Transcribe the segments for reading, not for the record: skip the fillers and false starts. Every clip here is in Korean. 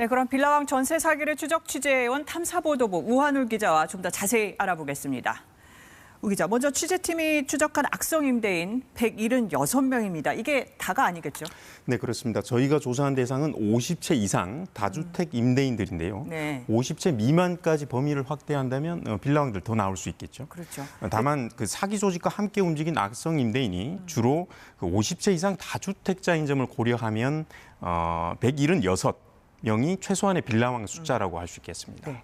네, 그럼 빌라왕 전세 사기를 추적 취재해온 탐사보도부 우한울 기자와 좀 더 자세히 알아보겠습니다. 우 기자, 먼저 취재팀이 추적한 악성 임대인 176명입니다. 이게 다가 아니겠죠? 네, 그렇습니다. 저희가 조사한 대상은 50채 이상 다주택 임대인들인데요. 네. 50채 미만까지 범위를 확대한다면 빌라왕들 더 나올 수 있겠죠. 그렇죠. 다만 그 사기 조직과 함께 움직인 악성 임대인이 주로 그 50채 이상 다주택자인 점을 고려하면 176명이 최소한의 빌라왕 숫자라고 할 수 있겠습니다. 네.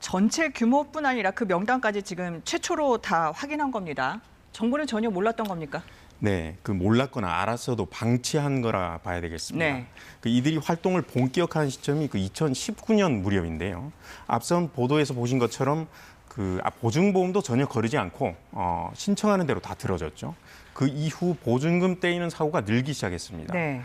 전체 규모뿐 아니라 그 명단까지 지금 최초로 다 확인한 겁니다. 정부는 전혀 몰랐던 겁니까? 네, 그 몰랐거나 알았어도 방치한 거라 봐야 되겠습니다. 네. 그 이들이 활동을 본격화한 시점이 그 2019년 무렵인데요. 앞선 보도에서 보신 것처럼 그 보증보험도 전혀 거르지 않고 신청하는 대로 다 들어졌죠. 그 이후 보증금 떼이는 사고가 늘기 시작했습니다. 네.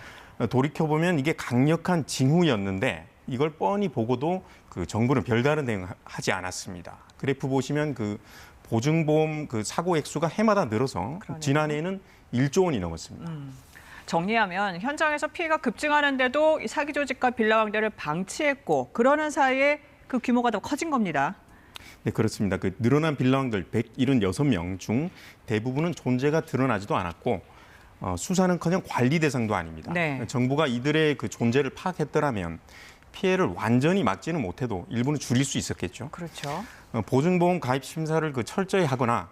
돌이켜보면 이게 강력한 징후였는데 이걸 뻔히 보고도 그 정부는 별다른 대응하지 않았습니다. 그래프 보시면 그 보증보험 그 사고 액수가 해마다 늘어서 그러네요. 지난해에는 1조 원이 넘었습니다. 정리하면 현장에서 피해가 급증하는데도 이 사기 조직과 빌라왕들을 방치했고 그러는 사이에 그 규모가 더 커진 겁니다. 네, 그렇습니다. 그 늘어난 빌라왕들 176명 중 대부분은 존재가 드러나지도 않았고 수사는커녕 관리 대상도 아닙니다. 네. 정부가 이들의 그 존재를 파악했더라면 피해를 완전히 막지는 못해도 일부는 줄일 수 있었겠죠. 그렇죠. 보증보험 가입 심사를 그 철저히 하거나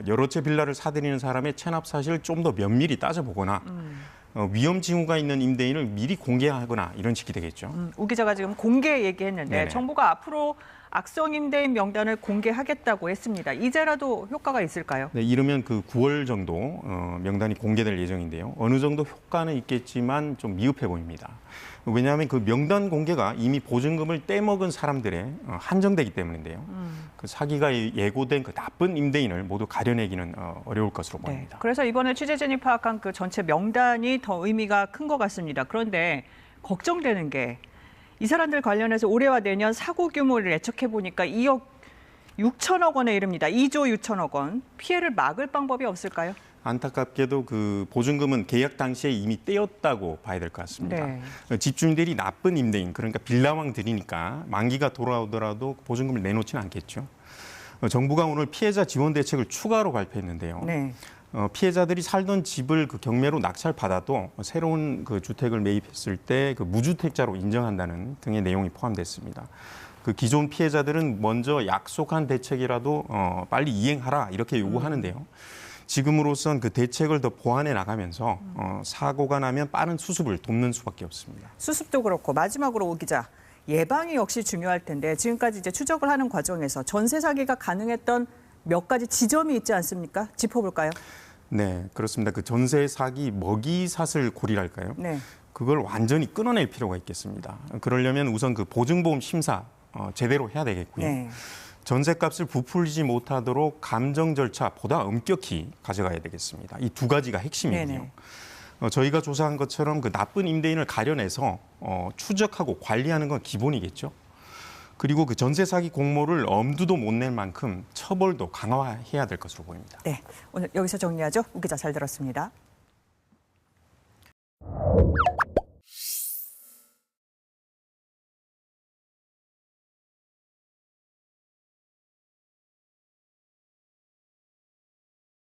여러 채 빌라를 사들이는 사람의 체납 사실을 좀 더 면밀히 따져보거나 위험 징후가 있는 임대인을 미리 공개하거나 이런 식이 되겠죠. 우 기자가 지금 공개 얘기했는데 네네. 정부가 앞으로 악성 임대인 명단을 공개하겠다고 했습니다. 이제라도 효과가 있을까요? 네, 이르면 그 9월 정도 명단이 공개될 예정인데요. 어느 정도 효과는 있겠지만 좀 미흡해 보입니다. 왜냐하면 그 명단 공개가 이미 보증금을 떼먹은 사람들의 한정되기 때문인데요. 그 사기가 예고된 그 나쁜 임대인을 모두 가려내기는 어려울 것으로 네. 보입니다. 그래서 이번에 취재진이 파악한 그 전체 명단이 더 의미가 큰 것 같습니다. 그런데 걱정되는 게 이 사람들 관련해서 올해와 내년 사고 규모를 예측해 보니까 2억 6천억 원에 이릅니다. 2조 6천억 원. 피해를 막을 방법이 없을까요? 안타깝게도 그 보증금은 계약 당시에 이미 떼었다고 봐야 될 것 같습니다. 네. 집주인들이 나쁜 임대인, 그러니까 빌라왕들이니까 만기가 돌아오더라도 보증금을 내놓지는 않겠죠. 정부가 오늘 피해자 지원 대책을 추가로 발표했는데요. 네. 피해자들이 살던 집을 그 경매로 낙찰받아도 새로운 그 주택을 매입했을 때 그 무주택자로 인정한다는 등의 내용이 포함됐습니다. 그 기존 피해자들은 먼저 약속한 대책이라도 빨리 이행하라 이렇게 요구하는데요. 지금으로선 그 대책을 더 보완해 나가면서 사고가 나면 빠른 수습을 돕는 수밖에 없습니다. 수습도 그렇고 마지막으로 오 기자. 예방이 역시 중요할 텐데 지금까지 이제 추적을 하는 과정에서 전세 사기가 가능했던 몇 가지 지점이 있지 않습니까? 짚어볼까요? 네, 그렇습니다. 그 전세 사기 먹이사슬 고리랄까요? 네. 그걸 완전히 끊어낼 필요가 있겠습니다. 그러려면 우선 그 보증보험 심사 제대로 해야 되겠고요. 네. 전세값을 부풀리지 못하도록 감정 절차 보다 엄격히 가져가야 되겠습니다. 이 두 가지가 핵심이거든요. 네네. 저희가 조사한 것처럼 그 나쁜 임대인을 가려내서 추적하고 관리하는 건 기본이겠죠. 그리고 그 전세 사기 공모를 엄두도 못 낼 만큼 처벌도 강화해야 될 것으로 보입니다. 네. 오늘 여기서 정리하죠. 우 기자 잘 들었습니다.